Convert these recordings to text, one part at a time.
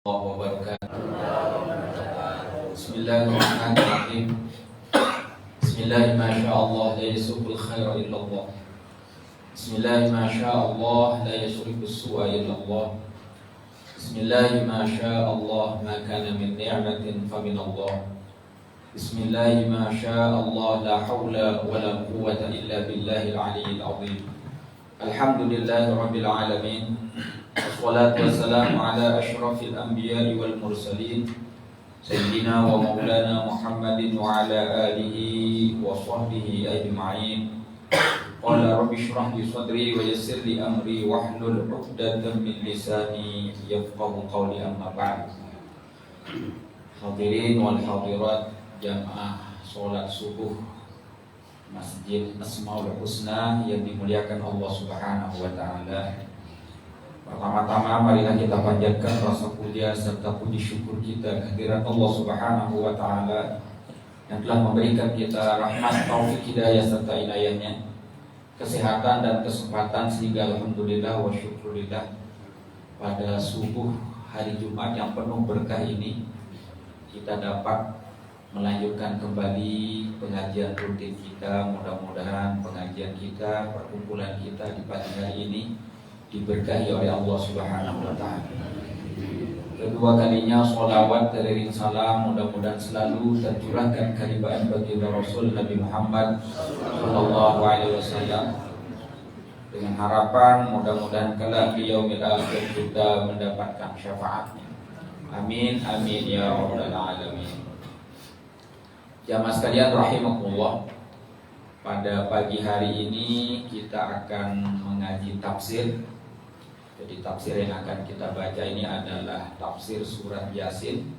Wabarakatuh. Bismillahirrahmanirrahim. Bismillahirrahmanirrahim. La yasukul khaira illallah. Bismillahirrahmanirrahim. La yasurikus su'a illallah. Bismillahirrahmanirrahim. Ma kana min ni'matin fa min Allah. Bismillahirrahmanirrahim. La hawla wa la quwwata illa billahil aliyyil azim. Alhamdulillahi rabbil alamin. Wassalatu wassalamu ala asyrafil anbiya'i wal mursalin Sayyidina wa maulana Muhammadin wa ala alihi wa sahbihi ajma'in. Qala rabbi shrah li sadri wa yassir li amri wahlul 'uqdatam min lisani yafqahu qawli, amma ba'd. Hadirin wal hadirat jamaah salat subuh Masjid Asmaul Husna yang dimuliakan Allah Subhanahu wa taala. Pertama-tama marilah kita panjatkan rasa puja serta puji syukur kita kehadirat Allah Subhanahu wa taala yang telah memberikan kita rahmat, taufik, hidayah serta inayahnya, kesehatan dan kesempatan sehingga alhamdulillah wa syukurillah pada subuh hari Jumat yang penuh berkah ini kita dapat melanjutkan kembali pengajian rutin kita. Mudah-mudahan pengajian kita, perkumpulan kita di pagi hari ini diberkahi oleh Allah Subhanahu wa taala. Kedua kalinya sholawat teriring salam mudah-mudahan selalu tercurahkan kehadiran baginda Rasul Nabi Muhammad sallallahu alaihi wasallam, dengan harapan mudah-mudahan kelak di yaumil akhir kita mendapatkan syafaatnya. Amin amin ya rabbal alamin. Jamaah sekalian rahimakumullah, pada pagi hari ini kita akan mengaji tafsir. Jadi tafsir yang akan kita baca ini adalah tafsir surat Yasin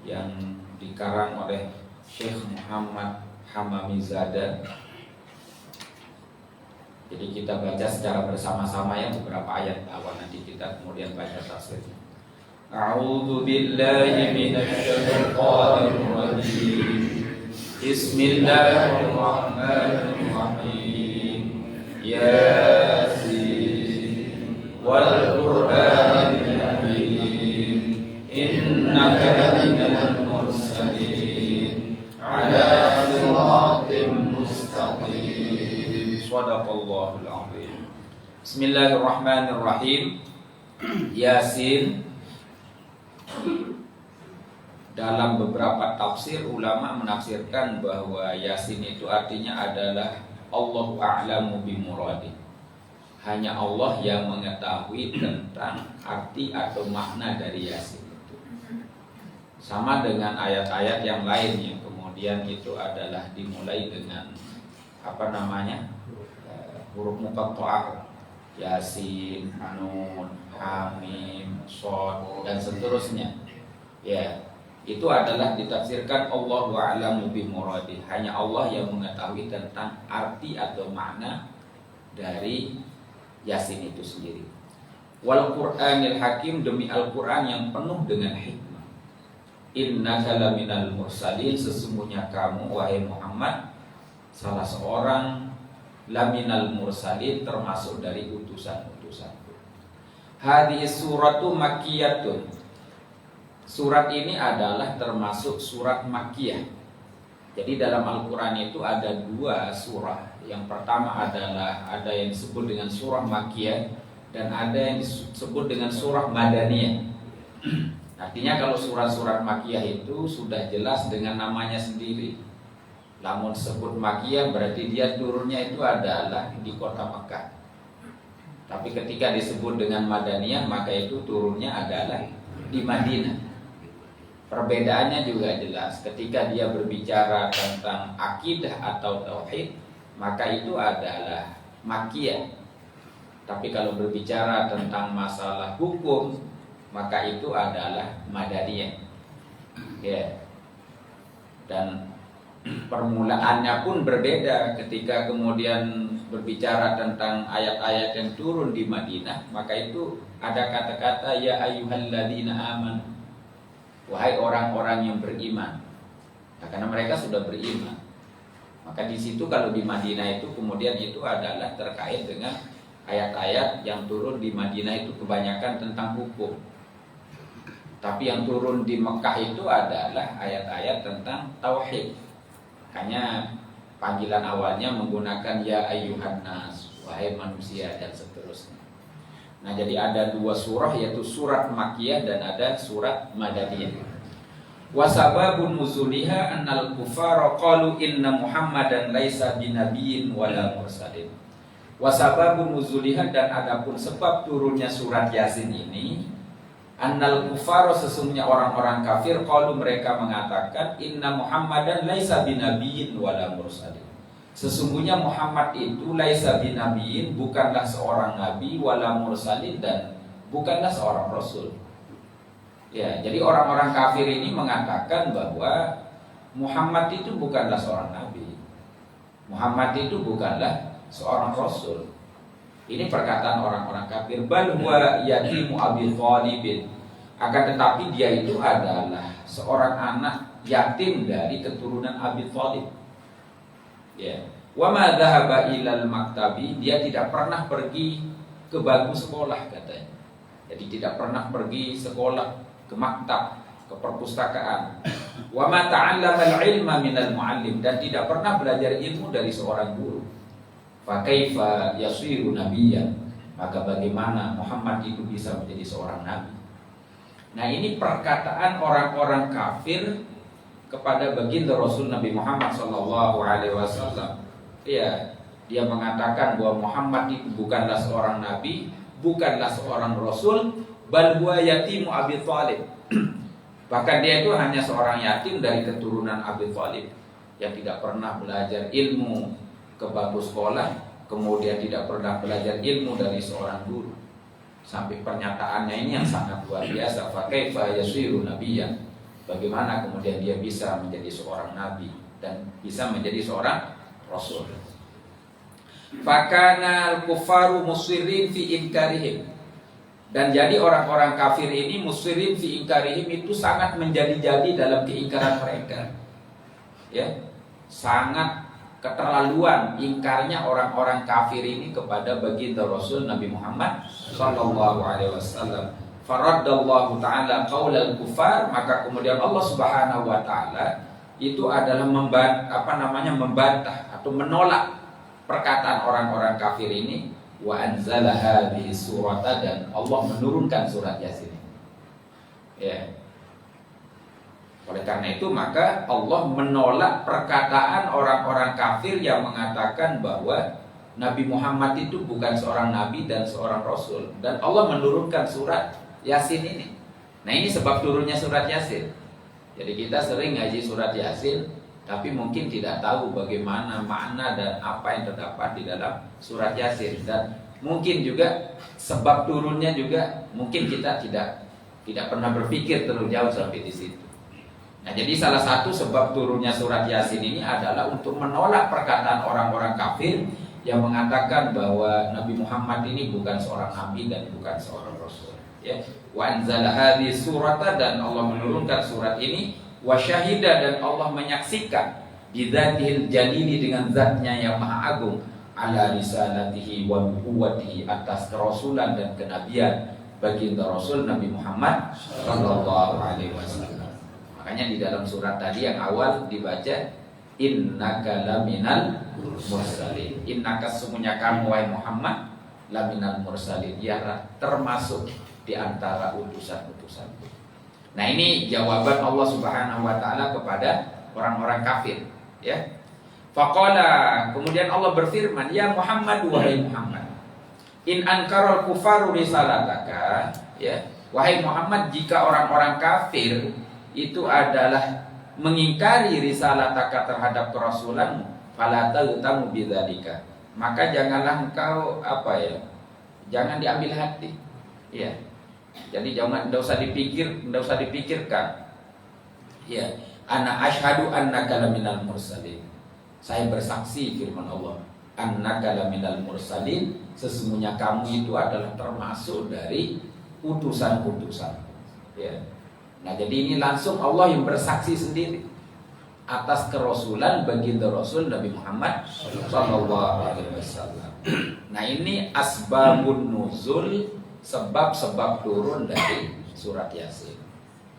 yang dikarang oleh Syekh Muhammad Hamamizada. Jadi kita baca secara bersama-sama ya beberapa ayat awal, nanti kita kemudian baca tafsirnya. A'udzu billahi minasy syaithanir rajim. Bismillahirrahmanirrahim. Yasin wal Qur'anil Hakim innaka laminal mursalin ala siratim mustaqim. Shadaqallahul azim. Bismillahirrahmanirrahim. Yasin. Dalam beberapa tafsir ulama menafsirkan bahwa Yasin itu artinya adalah Allahu a'lamu bimuradi. Hanya Allah yang mengetahui tentang arti atau makna dari Yasin itu. Sama dengan ayat-ayat yang lain yang kemudian itu adalah dimulai dengan huruf muqatta'ah, Yasin, Nun, Hamim, Shad dan seterusnya. Ya, itu adalah ditafsirkan Allahu a'lamu bimuradi. Hanya Allah yang mengetahui tentang arti atau makna dari Yasin itu sendiri. Wal Qur'anil Hakim, demi Al-Qur'an yang penuh dengan hikmah. Innaka laminal mursalin, sesungguhnya kamu wahai Muhammad salah seorang laminal mursalin, termasuk dari utusan-utusanku. Hadhihi suratu makkiyatun. Surat ini adalah termasuk surat Makkiyah. Jadi dalam Al-Quran itu ada dua surah. Yang pertama adalah ada yang disebut dengan surah Makkiyah dan ada yang disebut dengan surah Madaniyah. Artinya kalau surat-surat Makkiyah itu sudah jelas dengan namanya sendiri. Namun disebut Makkiyah berarti dia turunnya itu adalah di kota Makkah. Tapi ketika disebut dengan Madaniyah maka itu turunnya adalah di Madinah. Perbedaannya juga jelas. Ketika dia berbicara tentang akidah atau tauhid, maka itu adalah Makkiyah. Tapi kalau berbicara tentang masalah hukum, maka itu adalah Madaniyah. Ya. Dan permulaannya pun berbeda. Ketika kemudian berbicara tentang ayat-ayat yang turun di Madinah, maka itu ada kata-kata ya ayyuhalladzina amanu, wahai orang-orang yang beriman. Nah, karena mereka sudah beriman, maka di situ kalau di Madinah itu kemudian itu adalah terkait dengan ayat-ayat yang turun di Madinah itu kebanyakan tentang hukum. Tapi yang turun di Mekah itu adalah ayat-ayat tentang tauhid. Hanya panggilan awalnya menggunakan ya ayyuhan nas, wahai manusia, dan seterusnya. Nah, jadi ada dua surah, yaitu surat Makkiyah dan ada surat Madaniyah. Wa sababun nuzuliha annal kufara qalu inna Muhammadan laisa binabiyyin wala mursalin. Wa sababun nuzuliha, dan adapun sebab turunnya surat Yasin ini, annal kufara, sesungguhnya orang-orang kafir, qalu, mereka mengatakan, inna Muhammadan laisa binabiyyin wala mursalin. Sesungguhnya Muhammad itu laisa binabiyyin, bukanlah seorang nabi, wala mursalin, dan bukanlah seorang rasul. Ya, jadi orang-orang kafir ini mengatakan bahwa Muhammad itu bukanlah seorang nabi, Muhammad itu bukanlah seorang rasul. Ini perkataan orang-orang kafir. Bal huwa yatimu Abi Thalib. Akan tetapi dia itu adalah seorang anak yatim dari keturunan Abi Thalib. Ya. Wa ma dhahaba ilal maktabi, dia tidak pernah pergi ke bangku sekolah katanya. Jadi tidak pernah pergi sekolah, ke maktab, ke perpustakaan. Wa ma ta'allama al-ilma minal muallim, dan tidak pernah belajar ilmu dari seorang guru. Fa kaifa yasiru nabiyyan, maka bagaimana Muhammad itu bisa menjadi seorang nabi? Nah, ini perkataan orang-orang kafir kepada baginda Rasul Nabi Muhammad sallallahu alaihi wasallam. Ya, dia mengatakan bahwa Muhammad itu bukanlah seorang nabi, bukanlah seorang rasul, bal huwa yatimu Abi Thalib. Bahkan dia itu hanya seorang yatim dari keturunan Abi Thalib yang tidak pernah belajar ilmu ke bangku sekolah, kemudian tidak pernah belajar ilmu dari seorang guru. Sampai pernyataannya ini yang sangat luar biasa. Fa kaifa yasiru nabiyyan, bagaimana kemudian dia bisa menjadi seorang nabi dan bisa menjadi seorang rasul. Fakana al-kufaru musirrin fi inkarihim, dan jadi orang-orang kafir ini musirrin fi inkarihim, itu sangat menjadi-jadi dalam keingkaran mereka. Ya, sangat keterlaluan ingkarnya orang-orang kafir ini kepada baginda Rasul Nabi Muhammad sallallahu alaihi wasallam. Faraddallahu ta'ala qaulal kufar, maka kemudian Allah Subhanahu wa taala itu adalah membantah atau menolak perkataan orang-orang kafir ini. Wa anzala hadhihi surata, dan Allah menurunkan surat Yasin. Ya. Oleh karena itu maka Allah menolak perkataan orang-orang kafir yang mengatakan bahwa Nabi Muhammad itu bukan seorang nabi dan seorang rasul, dan Allah menurunkan surat Yasin ini. Nah, ini sebab turunnya surat Yasin. Jadi kita sering ngaji surat Yasin, tapi mungkin tidak tahu bagaimana makna dan apa yang terdapat di dalam surat Yasin, dan mungkin juga sebab turunnya juga mungkin kita tidak pernah berpikir terlalu jauh sampai di situ. Nah, jadi salah satu sebab turunnya surat Yasin ini adalah untuk menolak perkataan orang-orang kafir yang mengatakan bahwa Nabi Muhammad ini bukan seorang nabi dan bukan seorang rasul. Ya, wa anzala hadhihi surata, dan Allah menurunkan surat ini, wa syahida, dan Allah menyaksikan bidzatihil jalili, dengan zatnya yang maha agung, ala risalatihi wa nubuwwatihi, atas kerasulan dan kenabian baginda Rasul Nabi Muhammad sallallahu alaihi wasallam. Makanya di dalam surat tadi yang awal dibaca, innaka laminal mursalin, innaka, sesungguhnya kamu wahai Muhammad, laminal mursalin, ya termasuk di antara utusan-utusan. Nah, ini jawaban Allah Subhanahu wa taala kepada orang-orang kafir, ya. Faqala, kemudian Allah berfirman, ya Muhammad, wahai Muhammad, in ankaral kufaru risalataka, ya, wahai Muhammad, jika orang-orang kafir itu adalah mengingkari risalataka, terhadap kerasulanmu, fala taghtamu bidzalika, maka janganlah engkau jangan diambil hati, ya. Jadi tidak usah dipikirkan. Ya, ana asyhadu annaka laminal mursalin. Saya bersaksi, firman Allah, annaka laminal mursalin, sesungguhnya kamu itu adalah termasuk dari utusan-utusan. Ya. Nah, jadi ini langsung Allah yang bersaksi sendiri atas kerasulan baginda Rasul Nabi Muhammad sallallahu alaihi wasallam. Nah, ini asbabun nuzul, sebab-sebab turun dari surat Yasin.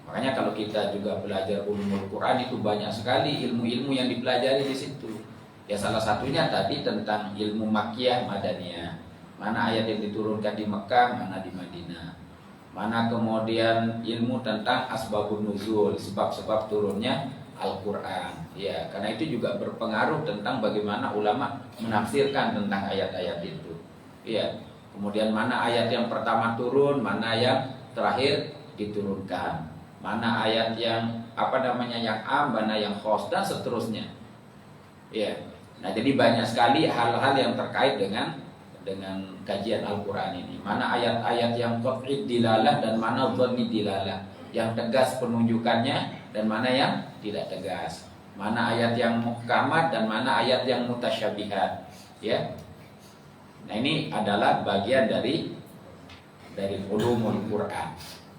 Makanya kalau kita juga belajar ulumul Quran itu banyak sekali ilmu-ilmu yang dipelajari di situ. Ya salah satunya tadi tentang ilmu Makkiyah Madaniyah. Mana ayat yang diturunkan di Mekah, mana di Madinah. Mana kemudian ilmu tentang asbabun nuzul, sebab-sebab turunnya Al-Quran. Ya, karena itu juga berpengaruh tentang bagaimana ulama menafsirkan tentang ayat-ayat itu. Ya, kemudian mana ayat yang pertama turun, mana yang terakhir diturunkan. Mana ayat yang yang am, mana yang khos, dan seterusnya. Ya. Nah, jadi banyak sekali hal-hal yang terkait dengan kajian Al-Quran ini. Mana ayat-ayat yang qat'i dilalah dan mana dhanni dilalah, yang tegas penunjukannya dan mana yang tidak tegas. Mana ayat yang muhkamat dan mana ayat yang mutasyabihat. Ya. Nah, ini adalah bagian dari ulumul Quran.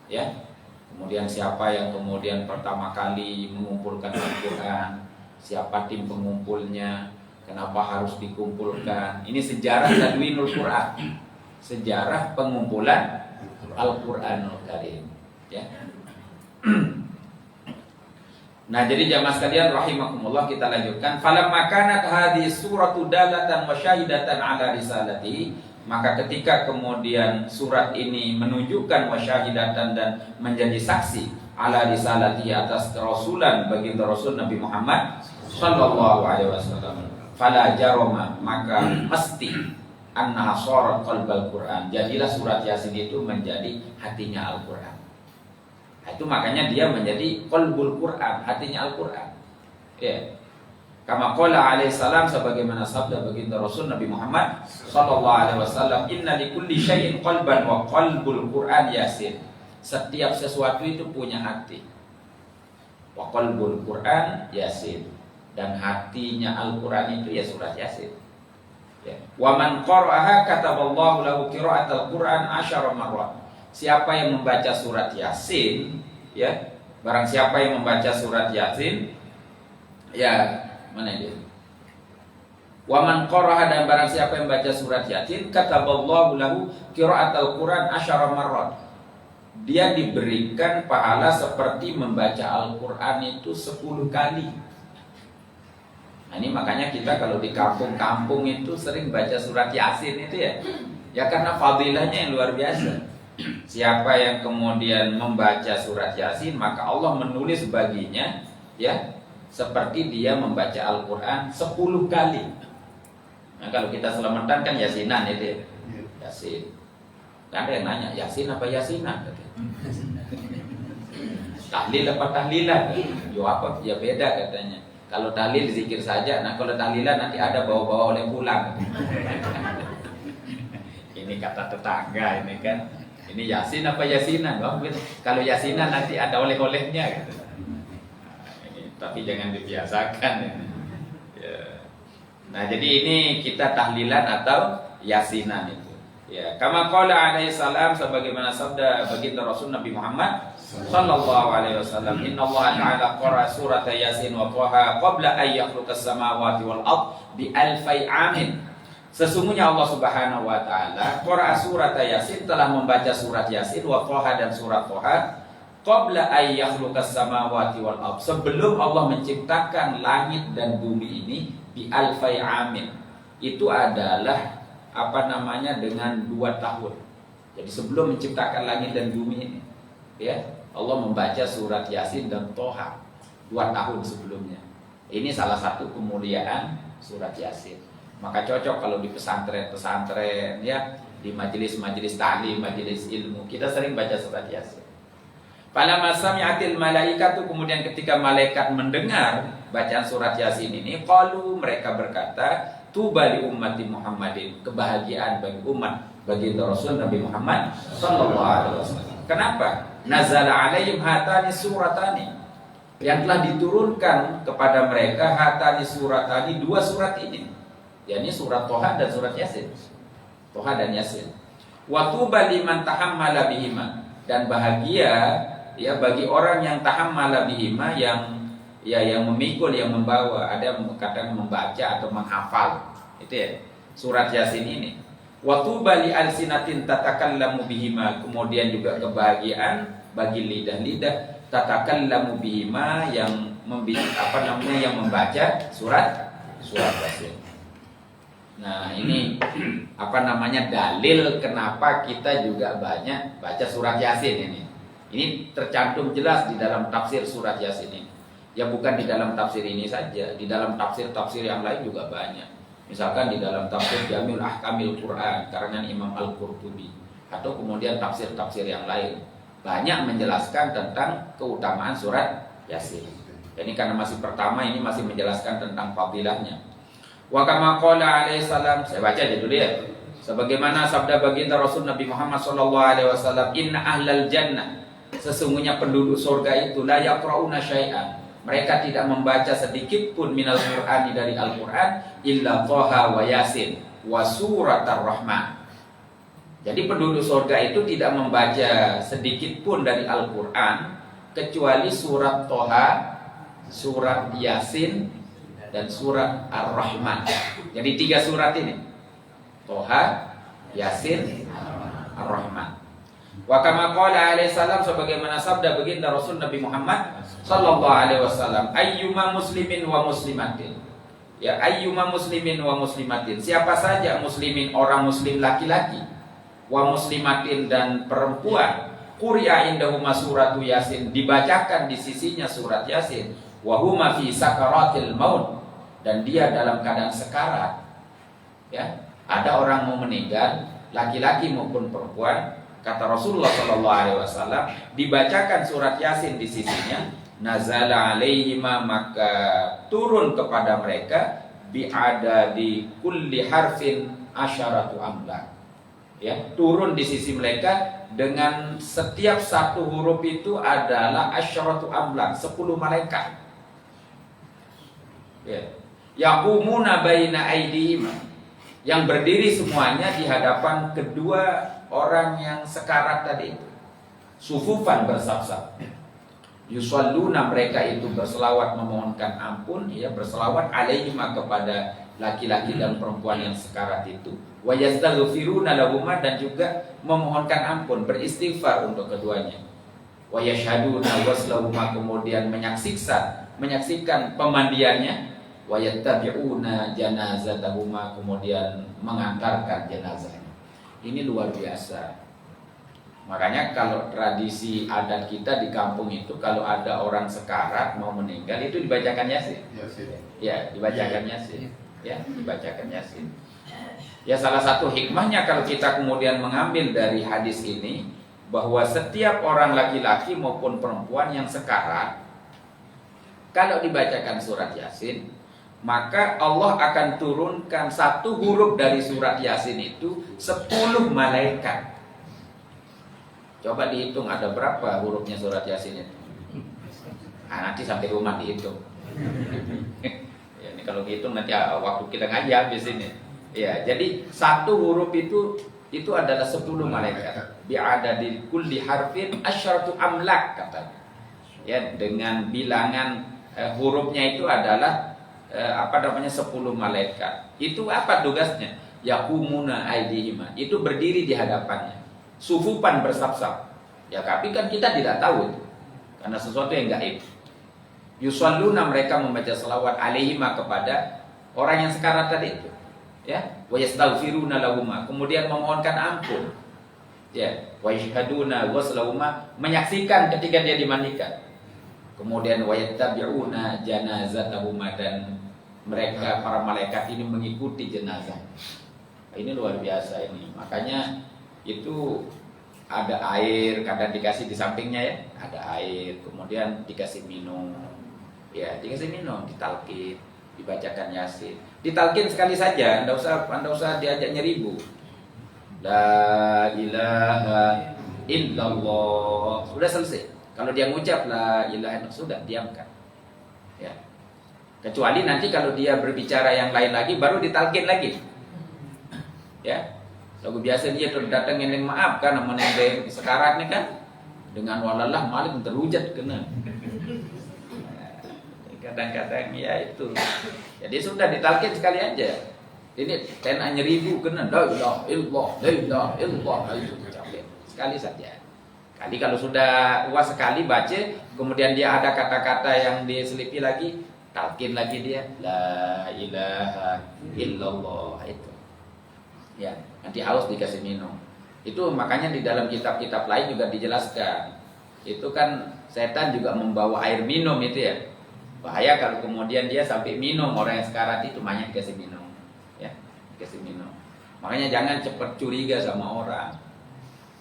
Ya. Kemudian siapa yang kemudian pertama kali mengumpulkan Al-Quran, siapa tim pengumpulnya, kenapa harus dikumpulkan. Ini sejarah tadwinul Quran, sejarah pengumpulan Al-Quranul Karim. Ya. Nah, jadi jamaah sekalian rahimakumullah, kita lanjutkan. Falamma kanat hadhihi suratu dalatan wa syahidatan ala risalati, maka ketika kemudian surat ini menunjukkan wasyahidatan dan menjadi saksi ala risalati atas kerasulan bagi Rasul Nabi Muhammad sallallahu alaihi wasallam, fala jaroma, maka mesti annaha sharat qalbal Quran, jadilah surat Yasin itu menjadi hatinya Al-Quran. Itu makanya dia menjadi qalbul Quran, hatinya Al-Quran. Ya. Kama qala alaihi salam, sebagaimana sabda baginda Rasul Nabi Muhammad sallallahu alaihi wasallam, inna likulli syai'in qalban wa qalbul Quran Yasin. Setiap sesuatu itu punya hati. Wa qalbul Quran Yasin, dan hatinya Al-Quran itu ya surat Yasin. Ya. Wa man qara'aha kataballahu lahu qira'atal Quran 10 marrat. Siapa yang membaca surat Yasin, ya, barang siapa yang membaca surat Yasin, ya, mana dia? Wa man qara'aha, dan barang siapa yang baca surat Yasin, kataballahu lahu qira'atal Quran 10 marrat. Dia diberikan pahala seperti membaca Al-Quran itu 10 kali. Nah, ini makanya kita kalau di kampung-kampung itu sering baca surat Yasin itu ya. Ya karena fadilahnya yang luar biasa. Siapa yang kemudian membaca surat Yasin, maka Allah menulis baginya, ya, seperti dia membaca Al-Quran 10 kali. Nah, kalau kita selamatan kan Yasinan itu ya. Yasin. Kan ada yang nanya, Yasin apa Yasinan? Tahlil apa tahlilan? Ya apa? Ya beda katanya. Kalau tahlil zikir saja, nah kalau tahlilan nanti ada bawa-bawa oleh pulang. Ini kata tetangga ini kan. Ini Yasin apa Yasinan? Oh, kalau Yasinan nanti ada oleh-olehnya gitu. Tapi jangan dibiasakan ini. Ya. Nah, jadi ini kita tahlilan atau Yasinan itu. Ya, kama qala alaihi salam, sebagaimana sabda baginda Rasul Nabi Muhammad sallallahu alaihi wasallam, innallaha ta'ala qara surat Yasin wa Taha qabla an yakhluqas samawati wal ard bi alfi amin. Sesungguhnya Allah Subhanahu wa taala qara surat Yasin, telah membaca surat Yasin wa Taha dan surat Taha qabla an yakhluqas samawati wal ard, sebelum Allah menciptakan langit dan bumi ini, bi alfi amin. Itu adalah dengan 2 tahun. Jadi sebelum menciptakan langit dan bumi ini, ya, Allah membaca surat Yasin dan Toha 2 tahun sebelumnya. Ini salah satu kemuliaan surat Yasin. Maka cocok kalau di pesantren-pesantren, ya, di majelis-majelis ta'lim, majelis ilmu, kita sering baca surat Yasin. Falamma sami'atil malaikatu, kemudian ketika malaikat mendengar bacaan surat Yasin ini, qalu, mereka berkata, tuba li ummati Muhammadin, kebahagiaan bagi umat baginda Rasul Nabi Muhammad sallallahu alaihi wasallam. Kenapa? Nazala alaihim hatani suratani, yang telah diturunkan kepada mereka hatani suratani, 2 surat ini, yakni surat Toha dan surat Yasin. Toha dan Yasin. Wa tuba liman tahammala bihima, dan bahagia ya bagi orang yang tahammala bihima, yang memikul, yang membawa, ada yang kadang membaca atau menghafal, itu ya, surat Yasin ini. Wa tuba li alsinatin tatakallamu bihima, kemudian juga kebahagiaan bagi lidah-lidah tatakallamu bihima, yang yang membaca surat Yasin. Nah, ini dalil kenapa kita juga banyak baca surat Yasin ini. Ini tercantum jelas di dalam tafsir surat Yasin ini. Ya bukan di dalam tafsir ini saja, di dalam tafsir-tafsir yang lain juga banyak. Misalkan di dalam tafsir Jami'ul Ahkamil Quran karangan Imam Al-Qurtubi, atau kemudian tafsir-tafsir yang lain banyak menjelaskan tentang keutamaan surat Yasin. Ini karena masih pertama, ini masih menjelaskan tentang fadilahnya. Wa kama qala alaihi salam, saya baca aja dulu ya. Sebagaimana sabda baginda Rasul Nabi Muhammad sallallahu alaihi wasallam, inna ahlal jannah, sesungguhnya penduduk surga itu la yaqrauna syai'an, mereka tidak membaca sedikit pun minal Qur'ani, dari Al-Qur'an, illa Thaha wa Yasin wa suratar Rahman. Jadi penduduk surga itu tidak membaca sedikit pun dari Al-Qur'an kecuali surat Thaha, surat Yasin, dan surat Ar-Rahman. Jadi 3 surat ini, Thaha, Yasin, Ar-Rahman. Wa kama qala alaihi salam, sebagaimana sabda baginda Rasul Nabi Muhammad sallallahu alaihi wasallam, ayyuma muslimin wa muslimatin, ya ayyuma muslimin wa muslimatin, siapa saja muslimin, orang muslim laki-laki, wa muslimatin, dan perempuan, quri'a indahuma suratu Yasin, dibacakan di sisinya surat Yasin, wa huma fi sakaratil maut, dan dia dalam keadaan sekarat. Ya, ada orang mau meninggal, laki-laki maupun perempuan, kata Rasulullah SAW, dibacakan surat Yasin di sisinya, nazala alaihima, maka turun kepada mereka, bi'ada di kulli harfin asyaratu amlak, ya, turun di sisi mereka dengan setiap satu huruf itu adalah asyaratu amlak, 10 malaikat. Ya, yaqumuna baina aydihim, yang berdiri semuanya di hadapan kedua orang yang sekarat tadi itu, sufufan bersaf-saf, yusalluna, mereka itu berselawat memohonkan ampun, ya, berselawat alaihima, kepada laki-laki dan perempuan yang sekarat itu, wa yastaghfiruna lahuma, dan juga memohonkan ampun, beristighfar untuk keduanya, wa yashhaduna waslahuma, kemudian menyaksikan pemandiannya, wa yattabi'una janazatahuma, kemudian mengantarkan jenazahnya. Ini luar biasa. Makanya kalau tradisi adat kita di kampung itu, kalau ada orang sekarat mau meninggal, itu dibacakan Yasin. Ya, dibacakan Yasin. Ya, dibacakan Yasin. Ya, salah satu hikmahnya kalau kita kemudian mengambil dari hadis ini, bahwa setiap orang laki-laki maupun perempuan yang sekarat, kalau dibacakan surat Yasin, maka Allah akan turunkan satu huruf dari surat Yasin itu 10 malaikat. Coba dihitung ada berapa hurufnya surat Yasin itu. Nanti sampai rumah dihitung. Ya, ini kalau dihitung nanti waktu kita ngaji habis ini. Ya, jadi satu huruf itu adalah 10 malaikat. Bi'ada di kulli harfin asyaratu amlak, katanya. Ya, dengan bilangan hurufnya itu adalah 10 malaikat. Itu apa tugasnya? Yaqumuna aydihima, itu berdiri di hadapannya, sufufan bersaf-saf. Ya, tapi kan kita tidak tahu itu, karena sesuatu yang gaib. Yusalluna, mereka membaca selawat alaihima, kepada orang yang sekarat tadi itu, ya, wa yastaghfiruna lahuma, kemudian memohonkan ampun, ya, wa yashhaduna waslahuma, menyaksikan ketika dia dimandikan, kemudian wa yattabi'una janazatahuma, dan mereka para malaikat ini mengikuti jenazah. Ini luar biasa ini. Makanya itu ada air, kadang dikasih di sampingnya, ya, ada air, kemudian dikasih minum, ya, dikasih minum, ditalkin, dibacakan Yasin, ditalkin sekali saja, anda usah diajak nyeribu. La ilaha illallah, sudah selesai. Kalau dia mengucap la ilaha illallah, sudah diamkan, ya. Kecuali nanti kalau dia berbicara yang lain lagi, baru ditalkin lagi, ya. Lagu biasa dia datang yang maaf kan, menembak sekarat nih kan, dengan walalah malik terhujat kena. Kadang-kadang ya itu, jadi sudah ditalkin sekali aja. Ini tenanya 1000 kena, la ilaha illallah, la ilaha illallah, itu capek sekali saja. Kali kalau sudah puas sekali baca, kemudian dia ada kata-kata yang diselipi lagi, talqin lagi dia, la ilaha illallah itu. Ya, nanti haus dikasih minum. Itu makanya di dalam kitab-kitab lain juga dijelaskan. Itu kan setan juga membawa air minum itu ya. Bahaya kalau kemudian dia sampai minum, orang yang sekarat itu banyak dikasih minum. Ya, dikasih minum. Makanya jangan cepat curiga sama orang.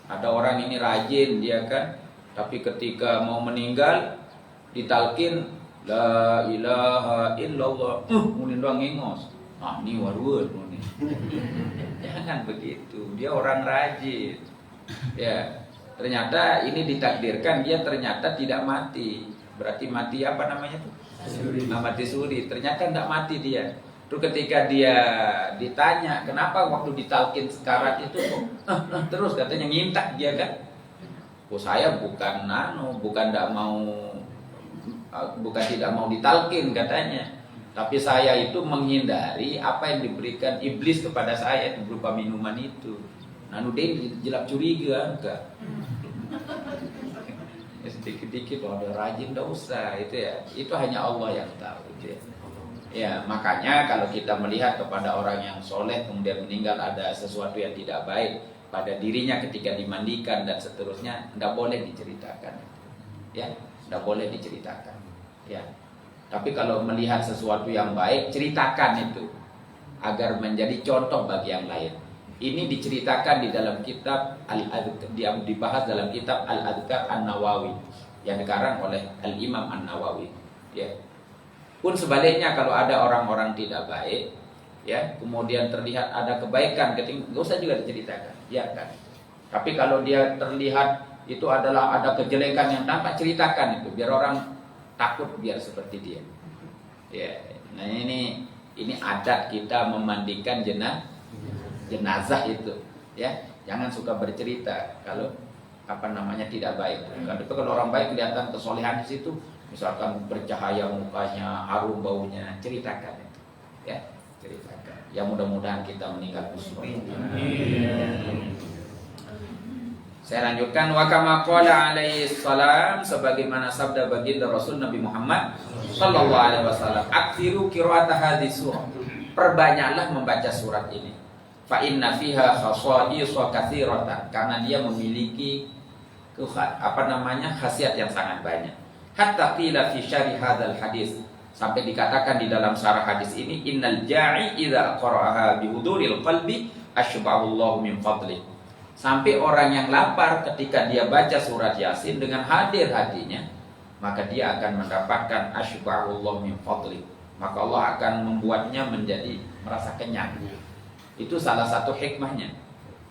Ada orang ini rajin dia kan, tapi ketika mau meninggal ditalkin la ilaha illallah, kemudian doang ngengos. Ah, ini warwun nih. Jangan begitu. Dia orang rajin. Ya, ternyata ini ditakdirkan dia ternyata tidak mati. Berarti mati apa namanya tuh? Suri. Mati suri. Ternyata tidak mati dia. Terus ketika dia ditanya, kenapa waktu ditalkin sekarat itu terus katanya ngintak dia kan? Oh saya bukan bukan tidak mau ditalkin katanya. Tapi saya itu menghindari apa yang diberikan iblis kepada saya itu berupa minuman itu. Nanu dia jelap curiga enggak? Sedikit-dikit ada rajin enggak usah itu ya. Itu hanya Allah yang tahu gitu ya. Ya, makanya kalau kita melihat kepada orang yang soleh kemudian meninggal ada sesuatu yang tidak baik pada dirinya ketika dimandikan dan seterusnya, enggak boleh diceritakan. Ya, enggak boleh diceritakan. Ya. Tapi kalau melihat sesuatu yang baik, ceritakan itu agar menjadi contoh bagi yang lain. Ini diceritakan di dalam kitab dibahas dalam kitab Al-Adhkar An-Nawawi yang dikarang oleh Al-Imam An-Nawawi. Ya. Pun sebaliknya kalau ada orang-orang tidak baik, ya, kemudian terlihat ada kebaikan, nggak usah juga diceritakan, ya kan. Tapi kalau dia terlihat itu adalah ada kejelekan yang tampak, ceritakan itu biar orang takut biar seperti dia. Ya, nah ini adat kita memandikan jenazah itu, ya. Jangan suka bercerita kalau tidak baik. Kalau orang baik kelihatan kesolehan di situ, misalkan bercahaya mukanya, harum baunya, ceritakan itu. Ya, ceritakan. Ya mudah-mudahan kita meninggal husnul. Saya lanjutkan wa kama qala alaihi salam sebagaimana sabda baginda Rasul Nabi Muhammad sallallahu alaihi wasallam, aktsiru qira'ata hadhihi surah. Perbanyaklah membaca surat ini. Fa inna fiha khasa'isa katsiratan, karena dia memiliki khasiat yang sangat banyak. Hatta qila fi syarih hadzal hadis, sampai dikatakan di dalam syarah hadis ini, innal ja'i idza qara'aha bi huduril qalbi asybahu Allah min fadli. Sampai orang yang lapar ketika dia baca surat Yasin dengan hadir hatinya, maka dia akan mendapatkan asyba'ullah min fadli. Maka Allah akan membuatnya menjadi merasa kenyang. Itu salah satu hikmahnya.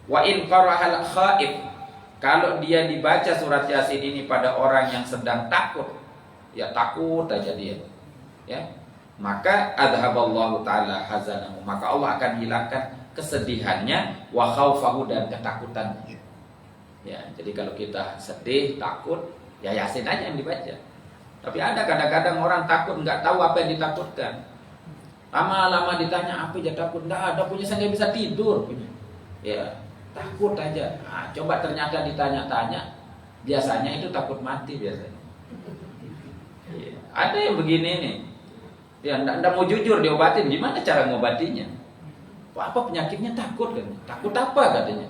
Wa in qara'al khaif, kalau dia dibaca surat Yasin ini pada orang yang sedang takut, ya takut aja dia, ya, maka adhaballahu ta'ala hazanahu, maka Allah akan hilangkan kesedihannya, wa khaufahu, dan ketakutannya. Ya, jadi kalau kita sedih, takut, ya Yasin aja yang dibaca. Tapi ada kadang-kadang orang takut nggak tahu apa yang ditakutkan. Lama-lama ditanya apa aja takut, nggak ada, punya saya nggak bisa tidur punya. Ya, takut aja. Nah, coba ternyata ditanya-tanya, biasanya itu takut mati biasanya. Ya, ada yang begini nih, ya nggak mau jujur diobatin, gimana cara ngobatinya? Apa penyakitnya? Takut kan? Takut apa katanya?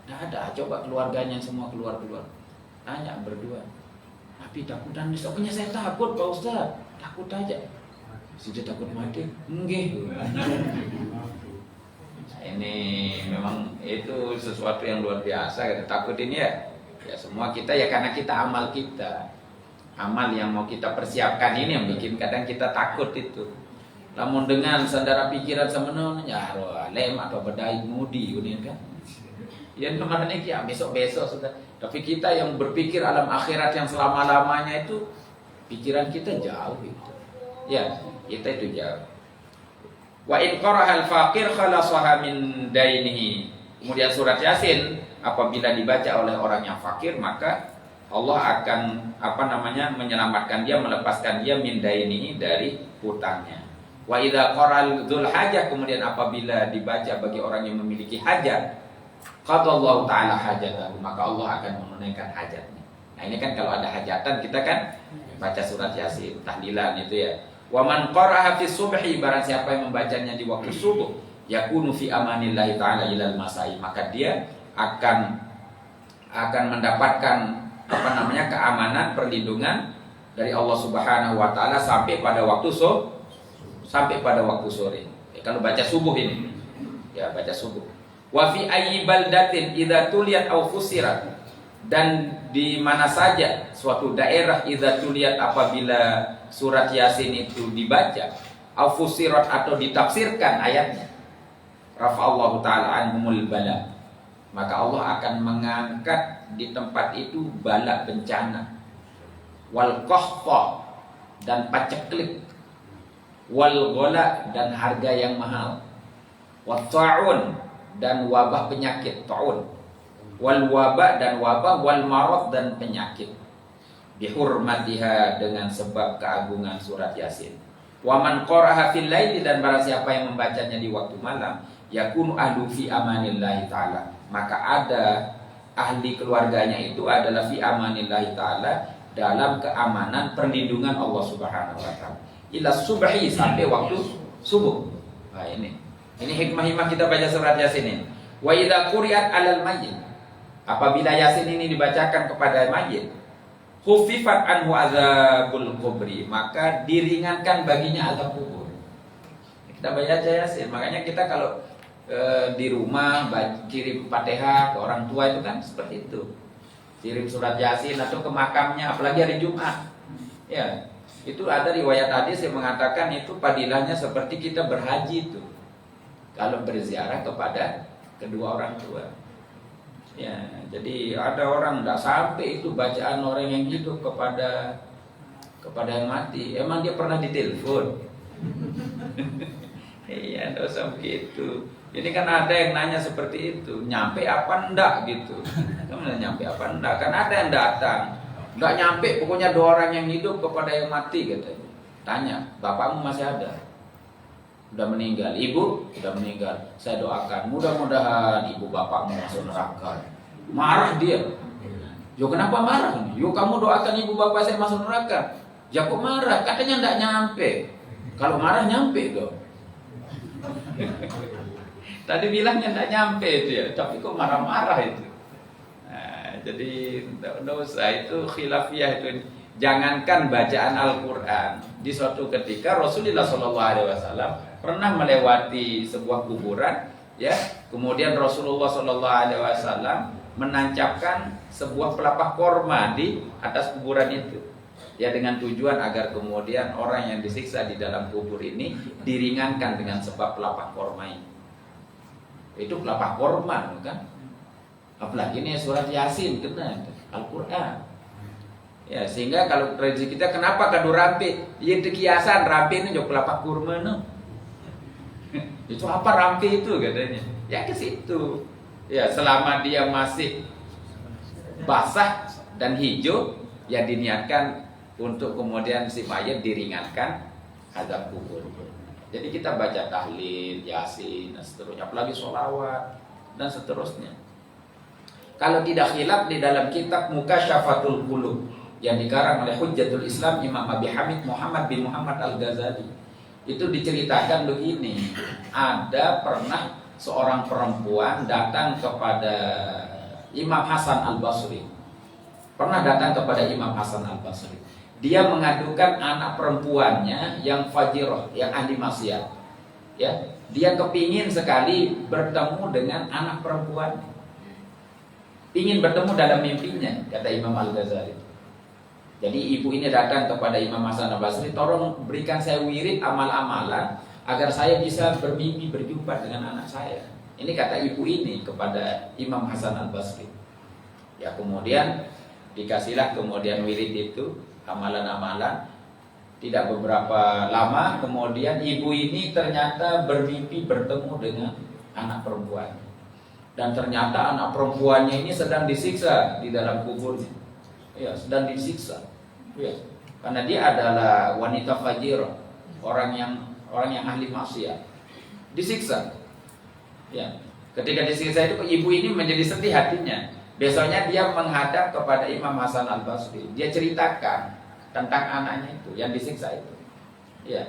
Nggak ada, coba keluarganya semua keluar. Tanya berdua. Tapi takutan, pokoknya saya takut Pak Ustaz. Takut aja. Sudah takut mati? Enggak. Ini memang itu sesuatu yang luar biasa. Takut ini ya semua kita ya karena kita amal kita. Amal yang mau kita persiapkan ini yang bikin kadang kita takut itu. Namun dengan sandara pikiran semenon ya lem atau bedai mudi ini kan. Ya kemarin ini ya besok sudah. Tapi kita yang berpikir alam akhirat yang selama-lamanya itu pikiran kita jauh itu. Ya, kita itu jauh. Wa in qara'al faqir khalasaha min dainihi. Kemudian surat Yasin apabila dibaca oleh orang yang fakir, maka Allah akan menyelamatkan dia, melepaskan dia min dainihi, dari hutangnya. Wa idza qara'al dzul hajah, kemudian apabila dibaca bagi orang yang memiliki hajat, qadallahu ta'ala hajatahu, maka Allah akan menunaikan hajatnya. Nah ini kan kalau ada hajatan kita kan baca surat Yasin, tahlilan itu ya. Wa man qara'aha fi subhi, barang siapa yang membacanya di waktu subuh, yakunu fi amanillahi ta'ala ilal masai, maka dia akan mendapatkan keamanan, perlindungan dari Allah Subhanahu wa taala sampai pada waktu sore. Kalau baca subuh ini. Ya, baca subuh. Wa fi ayyi baldatin idza tuliyat aw fusirat, dan di mana saja suatu daerah idza tuliyat, apabila surat Yasin itu dibaca, aw fusirat atau ditafsirkan ayatnya, rafa'allahu ta'ala anhumul bala, maka Allah akan mengangkat di tempat itu bala, bencana, wal qahfa, dan paceklik, wal ghala, dan harga yang mahal, wat ta'un, dan wabah penyakit, ta'un, wal wabah, dan wabah, wal marad, dan penyakit, bihurmatiha, dengan sebab keagungan surat Yasin. Wa man qara'aha fil laili, dan barang siapa yang membacanya di waktu malam, yakunu ahlu fi amanillahi ta'ala, maka ada ahli keluarganya itu adalah fi amanillahi ta'ala, dalam keamanan perlindungan Allah Subhanahu wa taala, ila subhi, sampai waktu subuh. Nah ini hikmah-hikmah kita baca surat Yasin ini. Wa idza quri'at 'alal mayyit, apabila Yasin ini dibacakan kepada mayit, khufifat anhu adzabul kubri, maka diringankan baginya azab kubur. Kita baca Yasin, makanya kita kalau di rumah kirim Fatihah ke orang tua itu kan seperti itu. Kirim surat Yasin atau ke makamnya, apalagi hari Jumat. Ya, itu ada riwayat hadis yang mengatakan itu padilahnya seperti kita berhaji itu, kalau berziarah kepada kedua orang tua. Ya, jadi ada orang tidak sampai itu bacaan orang yang hidup kepada yang mati. Emang dia pernah ditelepon? Iya, tidak usah begitu. Ini kan ada yang nanya seperti itu, nyampe apa enggak gitu. Kamu nyampe apa enggak? Kan ada yang datang, enggak nyampe, pokoknya dua orang yang hidup kepada yang mati katanya. Tanya, bapakmu masih ada? Udah meninggal, ibu udah meninggal. Saya doakan mudah-mudahan ibu bapakmu masuk neraka. Marah dia. Yo kenapa marah? Yo kamu doakan ibu bapak saya masuk neraka. Ya kok marah? Katanya enggak nyampe. Kalau marah nyampe dong. Tadi bilangnya enggak nyampe itu ya, tapi kok marah-marah itu. Nah, jadi enggak usah, itu khilafiyah itu. Jangankan bacaan Al-Qur'an, di suatu ketika Rasulullah SAW pernah melewati sebuah kuburan, ya. Kemudian Rasulullah SAW menancapkan sebuah pelepah korma di atas kuburan itu, ya, dengan tujuan agar kemudian orang yang disiksa di dalam kubur ini diringankan dengan sebab pelepah korma ini. Itu pelepah korma, kan? Apalagi ini surat Yasin, kena Al-Quran. Ya, sehingga kalau tradisi kita kenapa kado rampe? Ya itu kiasan rampe ini juga pelepah kurma no. Itu apa rampe itu katanya? Ya ke situ. Ya, selama dia masih basah dan hijau, ya diniatkan untuk kemudian si mayat diringankan azab kubur. Jadi kita baca tahlil, Yasin, dan seterusnya, apalagi sholawat dan seterusnya. Kalau tidak khilaf di dalam kitab Mukasyafatul Qulub yang dikarang oleh Hujjatul Islam Imam Abi Hamid Muhammad bin Muhammad Al-Ghazali, itu diceritakan begini. Ada pernah seorang perempuan datang kepada Imam Hasan Al-Basri. Pernah datang kepada Imam Hasan Al-Basri. Dia mengadukan anak perempuannya yang fajirah, yang ahli maksiat. Ya, dia kepingin sekali bertemu dengan anak perempuan. Ingin bertemu dalam mimpinya, kata Imam Al-Ghazali. Jadi ibu ini datang kepada Imam Hasan Al-Basri, tolong berikan saya wirid amal-amalan agar saya bisa bermimpi berjumpa dengan anak saya. Ini kata ibu ini kepada Imam Hasan Al-Basri. Ya, kemudian dikasihlah kemudian wirid itu, amalan-amalan. Tidak beberapa lama kemudian ibu ini ternyata bermimpi bertemu dengan anak perempuan. Dan ternyata anak perempuannya ini sedang disiksa di dalam kuburnya. Ya, sedang disiksa. Ya, karena dia adalah wanita fajirah, orang yang ahli maksiat. Disiksa. Ya. Ketika disiksa itu ibu ini menjadi sedih hatinya. Besoknya dia menghadap kepada Imam Hasan Al-Basri. Dia ceritakan tentang anaknya itu yang disiksa itu. Ya.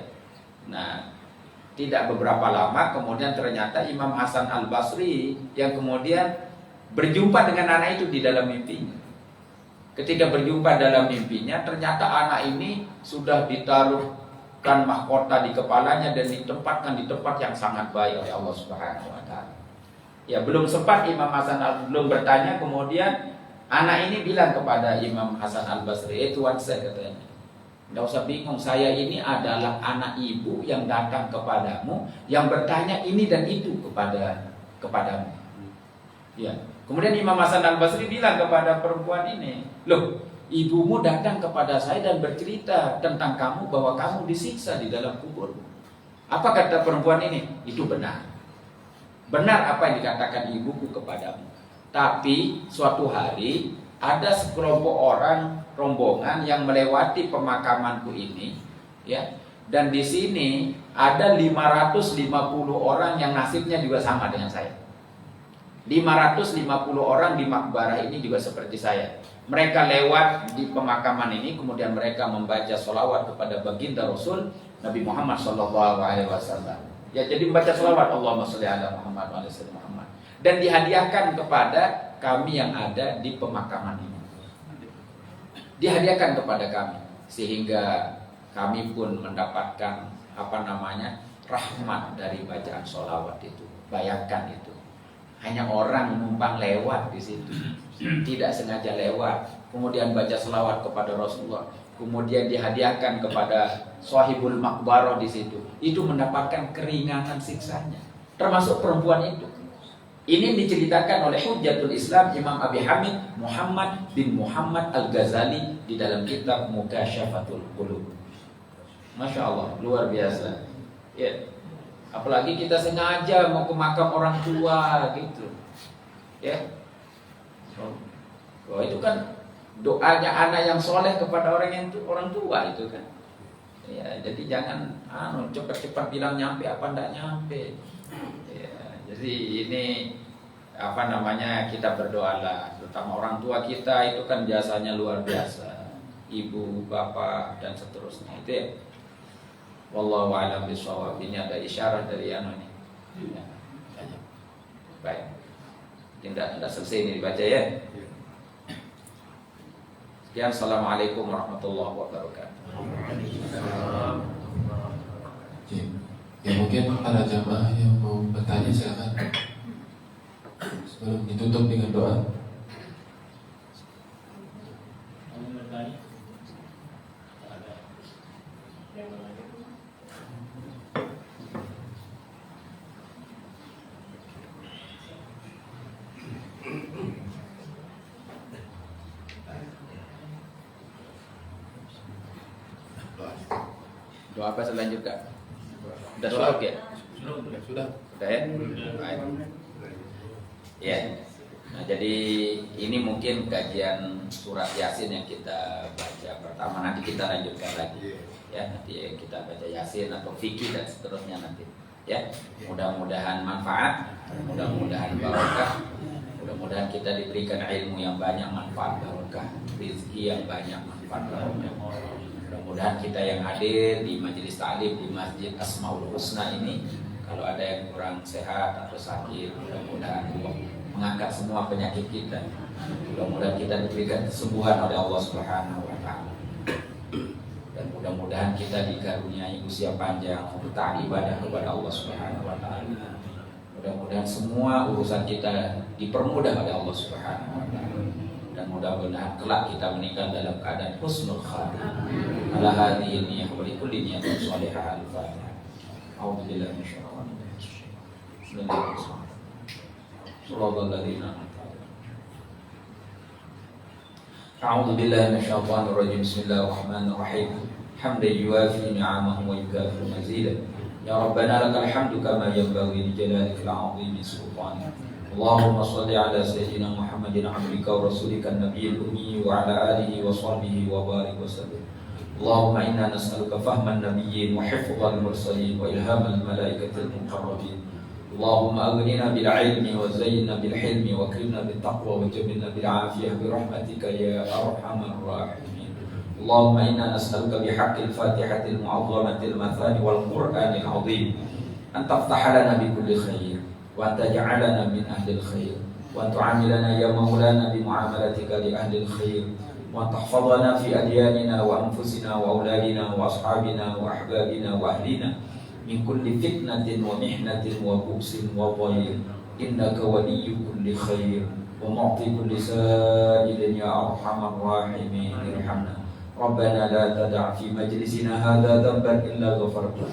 Nah, tidak beberapa lama kemudian ternyata Imam Hasan Al-Basri yang kemudian berjumpa dengan anak itu di dalam mimpinya. Ketika berjumpa dalam mimpinya, ternyata anak ini sudah ditaruhkan mahkota di kepalanya dan ditempatkan di tempat yang sangat baik oleh Allah Subhanahu wa taala. Ya, belum sempat Imam Hasan belum bertanya, kemudian anak ini bilang kepada Imam Hasan Al-Basri, Tuan saya, katanya, tidak usah bingung, saya ini adalah anak ibu yang datang kepadamu, yang bertanya ini dan itu kepadamu. Ya. Kemudian Imam Hasan Al-Basri bilang kepada perempuan ini, loh, ibumu datang kepada saya dan bercerita tentang kamu bahwa kamu disiksa di dalam kubur. Apa kata perempuan ini? Itu benar. Benar apa yang dikatakan ibuku kepadamu. Tapi suatu hari ada sekelompok orang rombongan yang melewati pemakamanku ini, ya. Dan di sini ada 550 orang yang nasibnya juga sama dengan saya. 550 orang di makbarah ini juga seperti saya. Mereka lewat di pemakaman ini, kemudian mereka membaca sholawat kepada baginda Rasul Nabi Muhammad SAW. Ya, jadi membaca sholawat Allahumma sholli ala Muhammad wa ala sayyidina Muhammad, dan dihadiahkan kepada kami yang ada di pemakaman ini. Dihadiahkan kepada kami, sehingga kami pun mendapatkan rahmat dari bacaan sholawat itu. Bayangkan itu. Hanya orang numpang lewat di situ, tidak sengaja lewat, kemudian baca selawat kepada Rasulullah, kemudian dihadiahkan kepada sahibul makbarah di situ, itu mendapatkan keringanan siksanya, termasuk perempuan itu. Ini diceritakan oleh Hujjatul Islam Imam Abi Hamid Muhammad bin Muhammad Al-Ghazali di dalam kitab Mukasyafatul Qulub. Masya Allah, luar biasa. Ya. Apalagi kita sengaja mau ke makam orang tua gitu, ya. Oh, itu kan doanya anak yang soleh kepada orang tua itu kan. Ya, jadi jangan cepat-cepat bilang nyampe apa ndak nyampe. Ya, jadi ini kita berdoalah, terutama orang tua kita itu kan jasanya luar biasa, ibu, bapak dan seterusnya itu ya. Wallahu a'lam bishawab. Ini ada isyarat dari ini. Ya. Baik. Tidak selesai ini dibaca ya. Sekian, assalamualaikum warahmatullahi wabarakatuh. Ya, mungkin para jamaah yang mau bertanya silakan. Sebelum ditutup dengan doa. Doa apa selanjutnya? Sudah sudah ya? Sudah ya? Ya. Nah, jadi ini mungkin kajian surat Yasin yang kita baca pertama, nanti kita lanjutkan lagi. Ya, nanti kita baca Yasin atau fikih dan seterusnya nanti. Ya, mudah-mudahan manfaat, mudah-mudahan barokah, mudah-mudahan kita diberikan ilmu yang banyak, manfaat barokah, rezeki yang banyak, manfaat barokah. Mudah-mudahan kita yang hadir di majelis ta'lim di Masjid Asmaul Husna ini, kalau ada yang kurang sehat atau sakit, mudah-mudahan Allah mengangkat semua penyakit kita. Mudah-mudahan kita diberikan kesembuhan oleh Allah Subhanahu wa taala. Dan mudah-mudahan kita dikaruniai usia panjang untuk taat ibadah kepada Allah Subhanahu wa taala. Mudah-mudahan semua urusan kita dipermudah oleh Allah Subhanahu wa taala. Dan mudah-mudahan kelak kita meninggal dalam keadaan husnul khatimah. Ala hadhihi niyyah wa likulli niyatin shalihah al-Fatihah. A'udzu billahi minasyaitonir rajim. Bismillahirrahmanirrahim. Shallallahul ladzina A'udzu billahi minasyaitonir rajim. Bismillahirrahmanirrahim. Hamdan yuwafi ni'amahu wa yukafi mazidah. Ya Rabbana lakal hamdu kama yanbaghi li jalalikal 'azimi sultanik. Allahumma salli ala sayyidina Muhammadin abdika wa rasulika an-nabiyil ummi wa ala alihi wa sahbihi wa barik wa sallim. Allahumma inna nas'aluka fahman nabiyyin wa hifdhal mursalin wa ilhamal malaikatil muqarrabin اللهم أغننا بالعلم وزينا بالحلم وأكرمنا بالتقوى وجملنا بالعافية برحمتك يا أرحم الراحمين. اللهم إنا نسألك بحق الفاتحة المعظمة المثاني والقرآن العظيم أن تفتح لنا بكل خير، وأن تجعلنا من أهل الخير، وأن تعاملنا يا مولانا بمعاملتك لأهل الخير، وأن تحفظنا في أدياننا وأنفسنا وأولادنا وأصحابنا وأحبابنا وأهلنا من كل فتنة ومحنة وبؤس وضير، إنك ولي كل خير ومعطي كل سائل يا أرحم الراحمين. ارحمنا ربنا، لا تدع في مجلسنا هذا ذنبا إلا غفرته،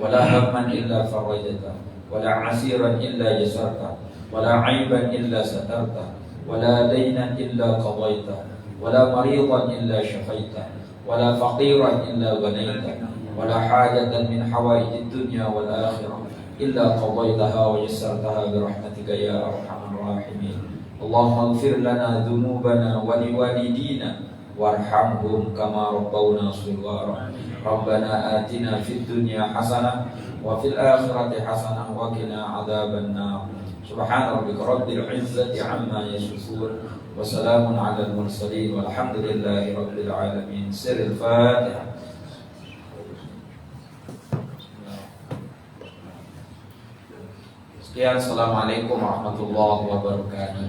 ولا هما إلا فرجته، ولا عسيرا إلا يسرته، ولا عيبا إلا سترته، ولا دينا إلا قضيته، ولا مريضا إلا شفيته، ولا فقيرا إلا غنيته، ولا حاجة من حوائج الدنيا والآخرة إلا قضيتها ويسرتها برحمتك يا أرحم الراحمين. اللهم اغفر لنا ذنوبنا ولوالدينا وارحمهم كما ربونا صغارا. ربنا آتنا في الدنيا حسنة وفي الآخرة حسنة وقنا عذاب النار. سبحان ربك رب العزة عما يصفون وسلام على المرسلين والحمد لله رب العالمين. سر الفاتحة. Sekian, assalamualaikum warahmatullahi wabarakatuh.